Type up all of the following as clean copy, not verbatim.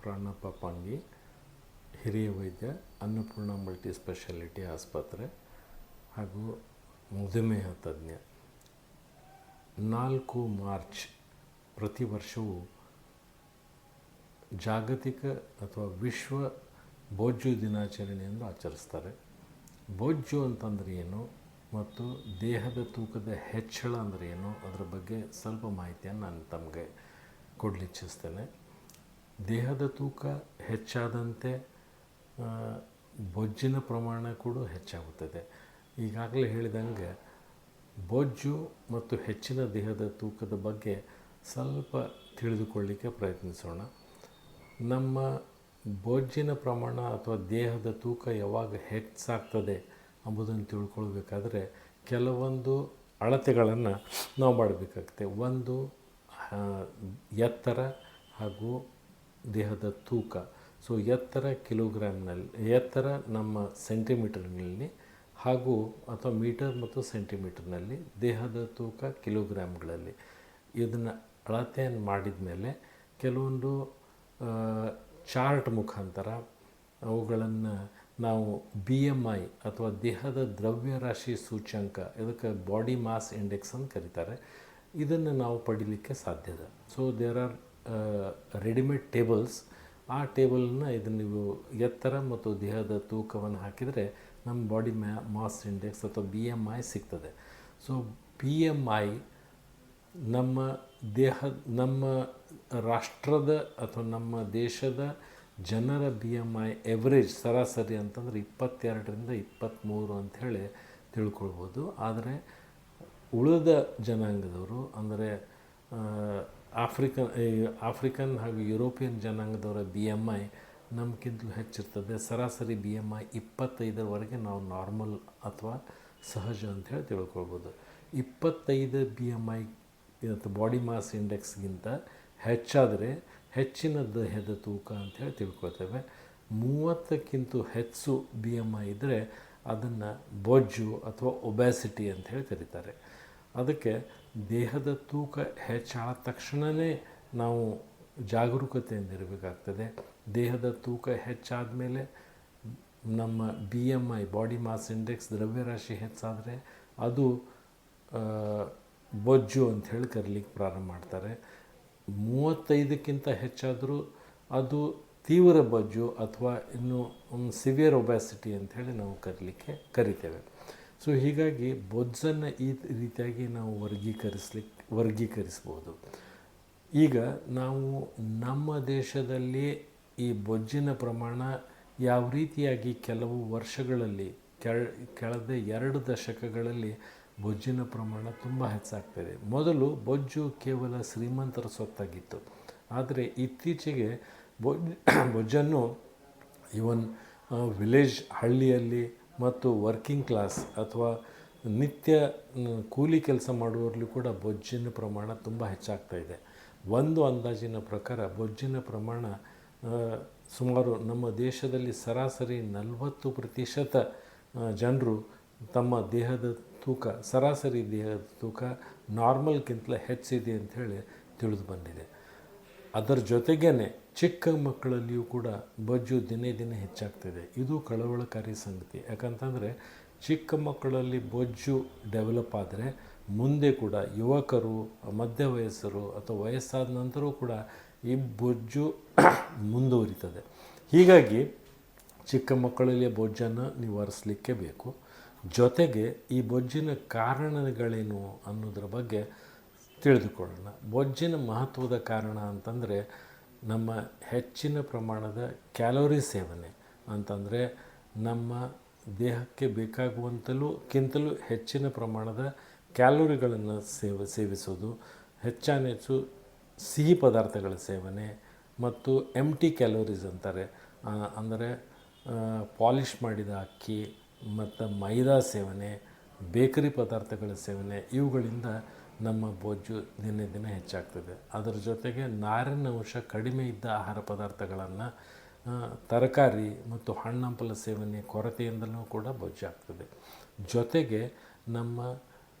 Doctor Annappa Pangi, ಹಿರಿಯ ವೈದ್ಯ, Annapurna multi speciality ಆಸ್ಪತ್ರೆ ಹಾಗೂ ಮಧುಮೇಹ ತಜ್ಞ. 4 ಮಾರ್ಚ್ ಪ್ರತಿ ವರ್ಷವೂ ಜಾಗತಿಕ ಅಥವಾ ವಿಶ್ವ ಬೊಜ್ಜು ದಿನಾಚರಣೆಯನ್ನು ಆಚರಿಸ್ತಾರೆ. ಬೊಜ್ಜು ಅಂತಂದ್ರೆ ಏನು ಮತ್ತು ದೇಹದ ತೂಕದ ಹೆಚ್ಚಳ ಅಂದರೆ ಏನು, ಅದರ ಬಗ್ಗೆ ಸ್ವಲ್ಪ ಮಾಹಿತಿಯನ್ನು ನಾನು ತಮಗೆ ಕೊಡಲಿಚ್ಛಿಸ್ತೇನೆ. ದೇಹದ ತೂಕ ಹೆಚ್ಚಾದಂತೆ ಬೊಜ್ಜಿನ ಪ್ರಮಾಣ ಕೂಡ ಹೆಚ್ಚಾಗುತ್ತದೆ. ಈಗಾಗಲೇ ಹೇಳಿದಂಗೆ ಬೊಜ್ಜು ಮತ್ತು ಹೆಚ್ಚಿನ ದೇಹದ ತೂಕದ ಬಗ್ಗೆ ಸ್ವಲ್ಪ ತಿಳಿದುಕೊಳ್ಳಿಕ್ಕೆ ಪ್ರಯತ್ನಿಸೋಣ. ನಮ್ಮ ಬೊಜ್ಜಿನ ಪ್ರಮಾಣ ಅಥವಾ ದೇಹದ ತೂಕ ಯಾವಾಗ ಹೆಚ್ಚಾಗ್ತದೆ ಎಂಬುದನ್ನು ತಿಳ್ಕೊಳ್ಬೇಕಾದ್ರೆ ಕೆಲವೊಂದು ಅಳತೆಗಳನ್ನು ನಾವು ಮಾಡಬೇಕಾಗುತ್ತೆ. ಒಂದು ಎತ್ತರ ಹಾಗೂ ದೇಹದ ತೂಕ. ಸೊ ಎತ್ತರ ಕಿಲೋಗ್ರಾಮ್ನಲ್ಲಿ, ಎತ್ತರ ನಮ್ಮ ಸೆಂಟಿಮೀಟರ್ನಲ್ಲಿ ಹಾಗೂ ಅಥವಾ ಮೀಟರ್ ಮತ್ತು ಸೆಂಟಿಮೀಟರ್ನಲ್ಲಿ, ದೇಹದ ತೂಕ ಕಿಲೋಗ್ರಾಮ್ಗಳಲ್ಲಿ. ಇದನ್ನು ಅಳತೆಯನ್ನು ಮಾಡಿದ ಮೇಲೆ ಕೆಲವೊಂದು ಚಾರ್ಟ್ ಮುಖಾಂತರ ಅವುಗಳನ್ನು ನಾವು BMI ಅಥವಾ ದೇಹದ ದ್ರವ್ಯರಾಶಿ ಸೂಚ್ಯಂಕ, ಇದಕ್ಕೆ ಬಾಡಿ ಮಾಸ್ ಇಂಡೆಕ್ಸ್ ಅಂತ ಕರೀತಾರೆ, ಇದನ್ನು ನಾವು ಪಡೀಲಿಕ್ಕೆ ಸಾಧ್ಯದ. So there are readymade tables. ಆ ಟೇಬಲನ್ನು ಇದನ್ನು ನೀವು ಎತ್ತರ ಮತ್ತು ದೇಹದ ತೂಕವನ್ನು ಹಾಕಿದರೆ ನಮ್ಮ ಬಾಡಿ ಮಾಸ್ ಇಂಡೆಕ್ಸ್ ಅಥವಾ BMI ಸಿಗ್ತದೆ. ಸೊ BMI ನಮ್ಮ ರಾಷ್ಟ್ರದ ಅಥವಾ ನಮ್ಮ ದೇಶದ ಜನರ BMI ಎವರೇಜ್ ಸರಾಸರಿ ಅಂತಂದರೆ 22ರಿಂದ 23 ಅಂಥೇಳಿ ತಿಳ್ಕೊಳ್ಬೋದು. ಆದರೆ ಜನಾಂಗದವರು ಅಂದರೆ ಆಫ್ರಿಕನ್ ಹಾಗೂ ಯುರೋಪಿಯನ್ ಜನಾಂಗದವರ BMI ನಮಗಿಂತಲೂ ಹೆಚ್ಚಿರ್ತದೆ. ಸರಾಸರಿ BMI 25ವರೆಗೆ ನಾವು ನಾರ್ಮಲ್ ಅಥವಾ ಸಹಜ ಅಂಥೇಳಿ ತಿಳ್ಕೊಳ್ಬೋದು. 25 BMI ಅಥವಾ ಬಾಡಿ ಮಾಸ್ ಇಂಡೆಕ್ಸ್ಗಿಂತ ಹೆಚ್ಚಾದರೆ ಹೆಚ್ಚಿನ ದೇಹದ ತೂಕ ಅಂಥೇಳಿ ತಿಳ್ಕೊಳ್ತೇವೆ. 30ಕ್ಕಿಂತ ಹೆಚ್ಚು BMI ಇದ್ದರೆ ಅದನ್ನು ಬೊಜ್ಜು ಅಥವಾ ಒಬ್ಯಾಸಿಟಿ ಅಂಥೇಳಿ ಕರೀತಾರೆ. ಅದಕ್ಕೆ ದೇಹದ ತೂಕ ಹೆಚ್ಚಾದ ತಕ್ಷಣವೇ ನಾವು ಜಾಗರೂಕತೆಯಿಂದಿರಬೇಕಾಗ್ತದೆ. ದೇಹದ ತೂಕ ಹೆಚ್ಚಾದ ಮೇಲೆ ನಮ್ಮ BMI ಬಾಡಿ ಮಾಸ್ ಇಂಡೆಕ್ಸ್ ದ್ರವ್ಯರಾಶಿ ಹೆಚ್ಚಾದರೆ ಅದು ಬೊಜ್ಜು ಅಂಥೇಳಿ ಕರೀಲಿಕ್ಕೆ ಪ್ರಾರಂಭ ಮಾಡ್ತಾರೆ. 35ಕ್ಕಿಂತ ಹೆಚ್ಚಾದರೂ ಅದು ತೀವ್ರ ಬೊಜ್ಜು ಅಥವಾ ಇನ್ನು ಸಿವಿಯರ್ ಒಬ್ಯಾಸಿಟಿ ಅಂಥೇಳಿ ನಾವು ಕರಿತೇವೆ. ಸೊ ಹೀಗಾಗಿ ಬೊಜ್ಜನ್ನು ಈ ರೀತಿಯಾಗಿ ನಾವು ವರ್ಗೀಕರಿಸ್ಬೋದು. ಈಗ ನಾವು ನಮ್ಮ ದೇಶದಲ್ಲಿ ಈ ಬೊಜ್ಜಿನ ಪ್ರಮಾಣ ಯಾವ ರೀತಿಯಾಗಿ ಕೆಲವು ವರ್ಷಗಳಲ್ಲಿ ಕಳೆದ 2 ದಶಕಗಳಲ್ಲಿ ಬೊಜ್ಜಿನ ಪ್ರಮಾಣ ತುಂಬ ಹೆಚ್ಚಾಗ್ತಾಯಿದೆ. ಮೊದಲು ಬೊಜ್ಜು ಕೇವಲ ಶ್ರೀಮಂತರ ಸೊತ್ತಾಗಿತ್ತು. ಆದರೆ ಇತ್ತೀಚೆಗೆ ಬೊಜ್ಜನ್ನು ಇವನ್ ವಿಲೇಜ್, ಹಳ್ಳಿಯಲ್ಲಿ ಮತ್ತು ವರ್ಕಿಂಗ್ ಕ್ಲಾಸ್ ಅಥವಾ ನಿತ್ಯ ಕೂಲಿ ಕೆಲಸ ಮಾಡುವವರಲ್ಲಿ ಕೂಡ ಬೊಜ್ಜಿನ ಪ್ರಮಾಣ ತುಂಬ ಹೆಚ್ಚಾಗ್ತಾಯಿದೆ. ಒಂದು ಅಂದಾಜಿನ ಪ್ರಕಾರ ಬೊಜ್ಜಿನ ಪ್ರಮಾಣ ಸುಮಾರು ನಮ್ಮ ದೇಶದಲ್ಲಿ ಸರಾಸರಿ 40% ಜನರು ತಮ್ಮ ದೇಹದ ತೂಕ, ಸರಾಸರಿ ದೇಹದ ತೂಕ ನಾರ್ಮಲ್ಗಿಂತಲೇ ಹೆಚ್ಚಿದೆ ಅಂಥೇಳಿ ತಿಳಿದು ಬಂದಿದೆ. ಅದರ ಜೊತೆಗೇ ಚಿಕ್ಕ ಮಕ್ಕಳಲ್ಲಿಯೂ ಕೂಡ ಬೊಜ್ಜು ದಿನೇ ದಿನೇ ಹೆಚ್ಚಾಗ್ತಿದೆ. ಇದು ಕಳವಳಕಾರಿ ಸಂಗತಿ. ಯಾಕಂತಂದರೆ ಚಿಕ್ಕ ಮಕ್ಕಳಲ್ಲಿ ಬೊಜ್ಜು ಡೆವಲಪ್ ಆದರೆ ಮುಂದೆ ಕೂಡ ಯುವಕರು, ಮಧ್ಯ ವಯಸ್ಸರು ಅಥವಾ ವಯಸ್ಸಾದ ನಂತರವೂ ಕೂಡ ಈ ಬೊಜ್ಜು ಮುಂದುವರಿತದೆ. ಹೀಗಾಗಿ ಚಿಕ್ಕ ಮಕ್ಕಳಲ್ಲಿ ಬೊಜ್ಜನ್ನು ನಿವಾರಿಸಲಿಕ್ಕೆ ಬೇಕು. ಜೊತೆಗೆ ಈ ಬೊಜ್ಜಿನ ಕಾರಣಗಳೇನು ಅನ್ನೋದ್ರ ಬಗ್ಗೆ ತಿಳಿದುಕೊಳ್ಳೋಣ. ಬೊಜ್ಜಿನ ಮಹತ್ವದ ಕಾರಣ ಅಂತಂದರೆ ನಮ್ಮ ಹೆಚ್ಚಿನ ಪ್ರಮಾಣದ ಕ್ಯಾಲೋರಿ ಸೇವನೆ. ಅಂತಂದರೆ ನಮ್ಮ ದೇಹಕ್ಕೆ ಬೇಕಾಗುವಂತಲೂ ಹೆಚ್ಚಿನ ಪ್ರಮಾಣದ ಕ್ಯಾಲೋರಿಗಳನ್ನು ಸೇವಿಸೋದು, ಹೆಚ್ಚು ಸಿಹಿ ಪದಾರ್ಥಗಳ ಸೇವನೆ ಮತ್ತು ಎಂಟಿ ಕ್ಯಾಲೋರೀಸ್ ಅಂತಾರೆ. ಅಂದರೆ ಪಾಲಿಷ್ ಮಾಡಿದ ಅಕ್ಕಿ ಮತ್ತು ಮೈದಾ ಸೇವನೆ, ಬೇಕರಿ ಪದಾರ್ಥಗಳ ಸೇವನೆ, ಇವುಗಳಿಂದ ನಮ್ಮ ಬೊಜ್ಜು ದಿನೇ ದಿನೇ ಹೆಚ್ಚಾಗ್ತದೆ. ಅದರ ಜೊತೆಗೆ ನಾರಿನ ಅಂಶ ಕಡಿಮೆ ಇದ್ದ ಆಹಾರ ಪದಾರ್ಥಗಳನ್ನು, ತರಕಾರಿ ಮತ್ತು ಹಣ್ಣಂಪಲ ಸೇವನೆ ಕೊರತೆಯಿಂದಲೂ ಕೂಡ ಬೊಜ್ಜಾಗ್ತದೆ. ಜೊತೆಗೆ ನಮ್ಮ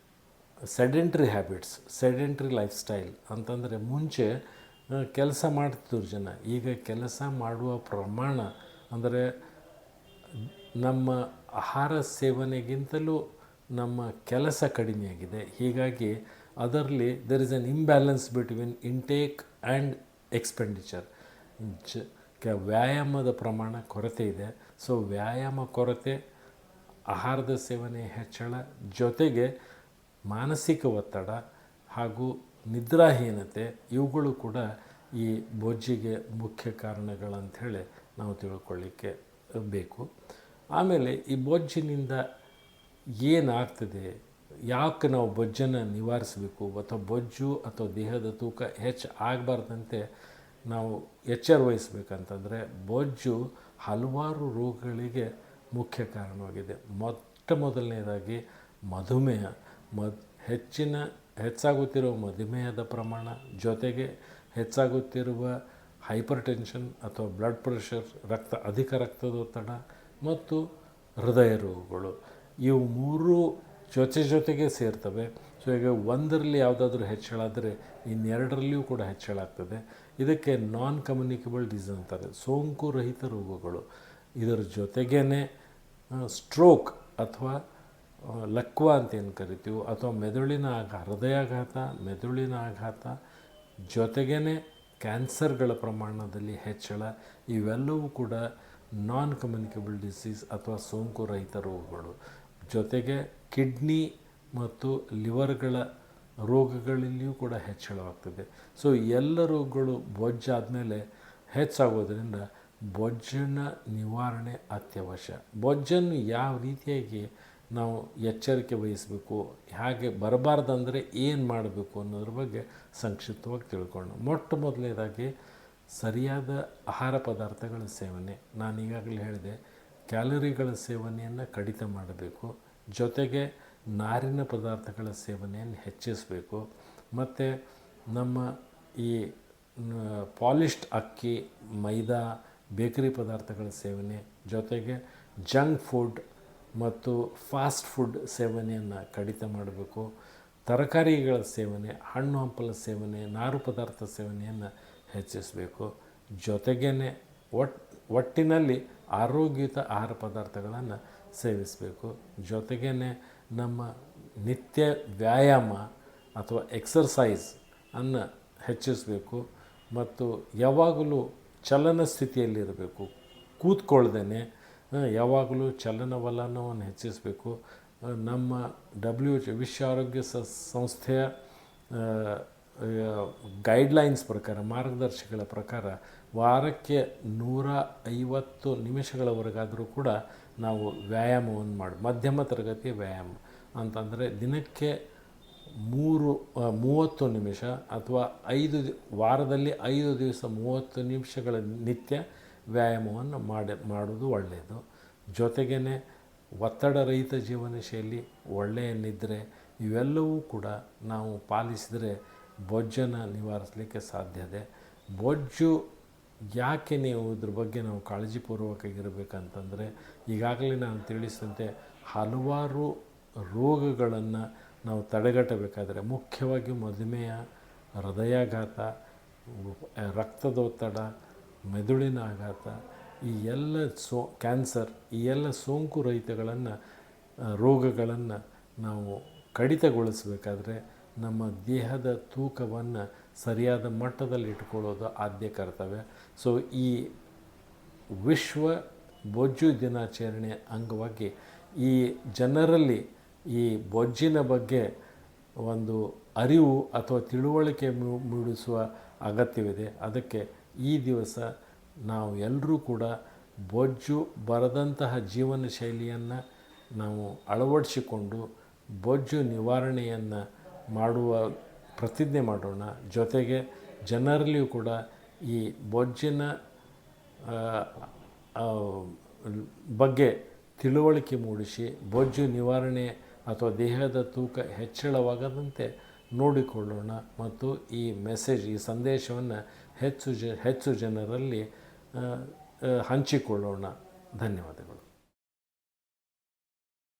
sedentary habits, sedentary life style ಅಂತಂದರೆ ಮುಂಚೆ ಕೆಲಸ ಮಾಡ್ತಿದ್ರು ಜನ. ಈಗ ಕೆಲಸ ಮಾಡುವ ಪ್ರಮಾಣ ಅಂದರೆ ನಮ್ಮ ಆಹಾರ ಸೇವನೆಗಿಂತಲೂ ನಮ್ಮ ಕೆಲಸ ಕಡಿಮೆಯಾಗಿದೆ. ಹೀಗಾಗಿ ಅದರಲ್ಲಿ there is N imbalance between intake and expenditure. ವ್ಯಾಯಾಮದ ಪ್ರಮಾಣ ಕೊರತೆ ಇದೆ. ಸೊ ವ್ಯಾಯಾಮ ಕೊರತೆ, ಆಹಾರದ ಸೇವನೆ ಹೆಚ್ಚಳ, ಜೊತೆಗೆ ಮಾನಸಿಕ ಒತ್ತಡ ಹಾಗೂ ನಿದ್ರಾಹೀನತೆ ಇವುಗಳು ಕೂಡ ಈ ಬೊಜ್ಜಿಗೆ ಮುಖ್ಯ ಕಾರಣಗಳಂಥೇಳಿ ನಾವು ತಿಳ್ಕೊಳ್ಳಿಕ್ಕೆ ಬೇಕು. ಆಮೇಲೆ ಈ ಬೊಜ್ಜಿನಿಂದ ಏನಾಗ್ತದೆ, ಯಾಕೆ ನಾವು ಬೊಜ್ಜನ್ನು ನಿವಾರಿಸಬೇಕು ಅಥವಾ ಬೊಜ್ಜು ಅಥವಾ ದೇಹದ ತೂಕ ಹೆಚ್ಚು ಆಗಬಾರ್ದಂತೆ ನಾವು ಎಚ್ಚರ ವಹಿಸ್ಬೇಕಂತಂದರೆ ಬೊಜ್ಜು ಹಲವಾರು ರೋಗಗಳಿಗೆ ಮುಖ್ಯ ಕಾರಣವಾಗಿದೆ. ಮೊದಲನೇದಾಗಿ ಮಧುಮೇಹ, ಹೆಚ್ಚಾಗುತ್ತಿರುವ ಮಧುಮೇಹದ ಪ್ರಮಾಣ, ಜೊತೆಗೆ ಹೆಚ್ಚಾಗುತ್ತಿರುವ ಹೈಪರ್ ಟೆನ್ಷನ್ ಅಥವಾ ಬ್ಲಡ್ ಪ್ರೆಷರ್, ಅಧಿಕ ರಕ್ತದೊತ್ತಡ ಮತ್ತು ಹೃದಯ ರೋಗಗಳು, ಇವು ಮೂರೂ ಜೊತೆಗೆ ಸೇರ್ತವೆ. ಸೊ ಈಗ ಒಂದರಲ್ಲಿ ಯಾವುದಾದ್ರೂ ಹೆಚ್ಚಳ ಆದರೆ ಇನ್ನೆರಡರಲ್ಲಿಯೂ ಕೂಡ ಹೆಚ್ಚಳ ಆಗ್ತದೆ. ಇದಕ್ಕೆ ನಾನ್ ಕಮ್ಯುನಿಕೇಬಲ್ ಡಿಸೀಸ್ ಅಂತಾರೆ, ಸೋಂಕು ರಹಿತ ರೋಗಗಳು. ಇದರ ಜೊತೆಗೇ ಸ್ಟ್ರೋಕ್ ಅಥವಾ ಲಕ್ವ ಅಂತ ಏನು ಕರಿತೀವಿ, ಅಥವಾ ಹೃದಯಾಘಾತ, ಮೆದುಳಿನ ಆಘಾತ, ಜೊತೆಗೇ ಕ್ಯಾನ್ಸರ್ಗಳ ಪ್ರಮಾಣದಲ್ಲಿ ಹೆಚ್ಚಳ, ಇವೆಲ್ಲವೂ ಕೂಡ ನಾನ್ ಕಮ್ಯುನಿಕೇಬಲ್ ಡಿಸೀಸ್ ಅಥವಾ ಸೋಂಕು ರಹಿತ ರೋಗಗಳು. ಜೊತೆಗೆ ಕಿಡ್ನಿ ಮತ್ತು ಲಿವರ್ಗಳ ರೋಗಗಳಲ್ಲಿಯೂ ಕೂಡ ಹೆಚ್ಚಳವಾಗ್ತದೆ. ಸೊ ಎಲ್ಲ ರೋಗಗಳು ಬೊಜ್ಜಾದಮೇಲೆ ಹೆಚ್ಚಾಗೋದ್ರಿಂದ ಬೊಜ್ಜನ್ನು ನಿವಾರಣೆ ಅತ್ಯವಶ್ಯ. ಬೊಜ್ಜನ್ನು ಯಾವ ರೀತಿಯಾಗಿ ನಾವು ಎಚ್ಚರಿಕೆ ವಹಿಸಬೇಕು, ಹಾಗೆ ಬರಬಾರ್ದಂದರೆ ಏನು ಮಾಡಬೇಕು ಅನ್ನೋದ್ರ ಬಗ್ಗೆ ಸಂಕ್ಷಿಪ್ತವಾಗಿ ತಿಳ್ಕೊಂಡು, ಮೊದಲನೇದಾಗಿ ಸರಿಯಾದ ಆಹಾರ ಪದಾರ್ಥಗಳ ಸೇವನೆ. ನಾನು ಈಗಾಗಲೇ ಹೇಳಿದೆ, ಕ್ಯಾಲರಿಗಳ ಸೇವನೆಯನ್ನು ಕಡಿತ ಮಾಡಬೇಕು. ಜೊತೆಗೆ ನಾರಿನ ಪದಾರ್ಥಗಳ ಸೇವನೆಯನ್ನು ಹೆಚ್ಚಿಸಬೇಕು. ಮತ್ತು ನಮ್ಮ ಈ ಪಾಲಿಷ್ಡ್ ಅಕ್ಕಿ, ಮೈದಾ, ಬೇಕರಿ ಪದಾರ್ಥಗಳ ಸೇವನೆ, ಜೊತೆಗೆ ಜಂಕ್ ಫುಡ್ ಮತ್ತು ಫಾಸ್ಟ್ ಫುಡ್ ಸೇವನೆಯನ್ನು ಕಡಿತ ಮಾಡಬೇಕು. ತರಕಾರಿಗಳ ಸೇವನೆ, ಹಣ್ಣು ಹಂಪಲ ಸೇವನೆ, ನಾರು ಪದಾರ್ಥ ಸೇವನೆಯನ್ನು ಹೆಚ್ಚಿಸಬೇಕು. ಜೊತೆಗೇ ಒಟ್ಟಿನಲ್ಲಿ ಆರೋಗ್ಯಯುತ ಆಹಾರ ಪದಾರ್ಥಗಳನ್ನು ಸೇವಿಸಬೇಕು. ಜೊತೆಗೇ ನಮ್ಮ ನಿತ್ಯ ವ್ಯಾಯಾಮ ಅಥವಾ ಎಕ್ಸರ್ಸೈಸ್ ಅನ್ನು ಹೆಚ್ಚಿಸಬೇಕು. ಮತ್ತು ಯಾವಾಗಲೂ ಚಲನ ಸ್ಥಿತಿಯಲ್ಲಿರಬೇಕು, ಕೂತ್ಕೊಳ್ದೇ ಯಾವಾಗಲೂ ಚಲನವಲನವನ್ನು ಹೆಚ್ಚಿಸಬೇಕು. ನಮ್ಮ ವಿಶ್ವ ಆರೋಗ್ಯ ಸಂಸ್ಥೆಯ ಗೈಡ್ಲೈನ್ಸ್ ಪ್ರಕಾರ, ಮಾರ್ಗದರ್ಶಿಗಳ ಪ್ರಕಾರ ವಾರಕ್ಕೆ 150 ನಿಮಿಷಗಳವರೆಗಾದರೂ ಕೂಡ ನಾವು ವ್ಯಾಯಾಮವನ್ನು ಮಧ್ಯಮ ತರಗತಿಯ ವ್ಯಾಯಾಮ ಅಂತಂದರೆ ದಿನಕ್ಕೆ 30 ನಿಮಿಷ ಅಥವಾ ವಾರದಲ್ಲಿ 5 ದಿವಸ 30 ನಿಮಿಷಗಳ ನಿತ್ಯ ವ್ಯಾಯಾಮವನ್ನು ಮಾಡೋದು ಒಳ್ಳೆಯದು. ಜೊತೆಗೇ ಒತ್ತಡರಹಿತ ಜೀವನ ಶೈಲಿ, ಒಳ್ಳೆಯ ನಿದ್ರೆ, ಇವೆಲ್ಲವೂ ಕೂಡ ನಾವು ಪಾಲಿಸಿದರೆ ಬೊಜ್ಜನ್ನು ನಿವಾರಿಸಲಿಕ್ಕೆ ಸಾಧ್ಯತೆ. ಬೊಜ್ಜು ಯಾಕೆ ನೀವು ಇದ್ರ ಬಗ್ಗೆ ನಾವು ಕಾಳಜಿಪೂರ್ವಕವಾಗಿರಬೇಕಂತಂದರೆ, ಈಗಾಗಲೇ ನಾನು ತಿಳಿಸಿದಂತೆ ಹಲವಾರು ರೋಗಗಳನ್ನು ನಾವು ತಡೆಗಟ್ಟಬೇಕಾದರೆ, ಮುಖ್ಯವಾಗಿ ಮಧುಮೇಹ, ಹೃದಯಾಘಾತ, ರಕ್ತದೊತ್ತಡ, ಮೆದುಳಿನ ಆಘಾತ, ಈ ಎಲ್ಲ ಕ್ಯಾನ್ಸರ್, ಈ ಎಲ್ಲ ಸೋಂಕು ರೋಗಗಳನ್ನು ನಾವು ಕಡಿತಗೊಳಿಸಬೇಕಾದ್ರೆ ನಮ್ಮ ದೇಹದ ತೂಕವನ್ನು ಸರಿಯಾದ ಮಟ್ಟದಲ್ಲಿ ಇಟ್ಕೊಳ್ಳೋದು ಆದ್ಯ ಕರ್ತವ್ಯ. ಸೊ ಈ ವಿಶ್ವ ಬೊಜ್ಜು ದಿನಾಚರಣೆಯ ಅಂಗವಾಗಿ ಈ ಜನರಲ್ಲಿ ಈ ಬೊಜ್ಜಿನ ಬಗ್ಗೆ ಒಂದು ಅರಿವು ಅಥವಾ ತಿಳುವಳಿಕೆ ಮೂಡಿಸುವ ಅಗತ್ಯವಿದೆ. ಅದಕ್ಕೆ ಈ ದಿವಸ ನಾವು ಎಲ್ಲರೂ ಕೂಡ ಬೊಜ್ಜು ಬರದಂತಹ ಜೀವನ ಶೈಲಿಯನ್ನು ನಾವು ಅಳವಡಿಸಿಕೊಂಡು ಬೊಜ್ಜು ನಿವಾರಣೆಯನ್ನು ಮಾಡುವ ಪ್ರತಿಜ್ಞೆ ಮಾಡೋಣ. ಜೊತೆಗೆ ಜನರಲ್ಲಿಯೂ ಕೂಡ ಈ ಬೊಜ್ಜಿನ ಬಗ್ಗೆ ತಿಳುವಳಿಕೆ ಮೂಡಿಸಿ ಬೊಜ್ಜು ನಿವಾರಣೆ ಅಥವಾ ದೇಹದ ತೂಕ ಹೆಚ್ಚಳವಾಗದಂತೆ ನೋಡಿಕೊಳ್ಳೋಣ ಮತ್ತು ಈ ಸಂದೇಶವನ್ನು ಹೆಚ್ಚು ಜನರಲ್ಲಿ ಹಂಚಿಕೊಳ್ಳೋಣ. ಧನ್ಯವಾದಗಳು.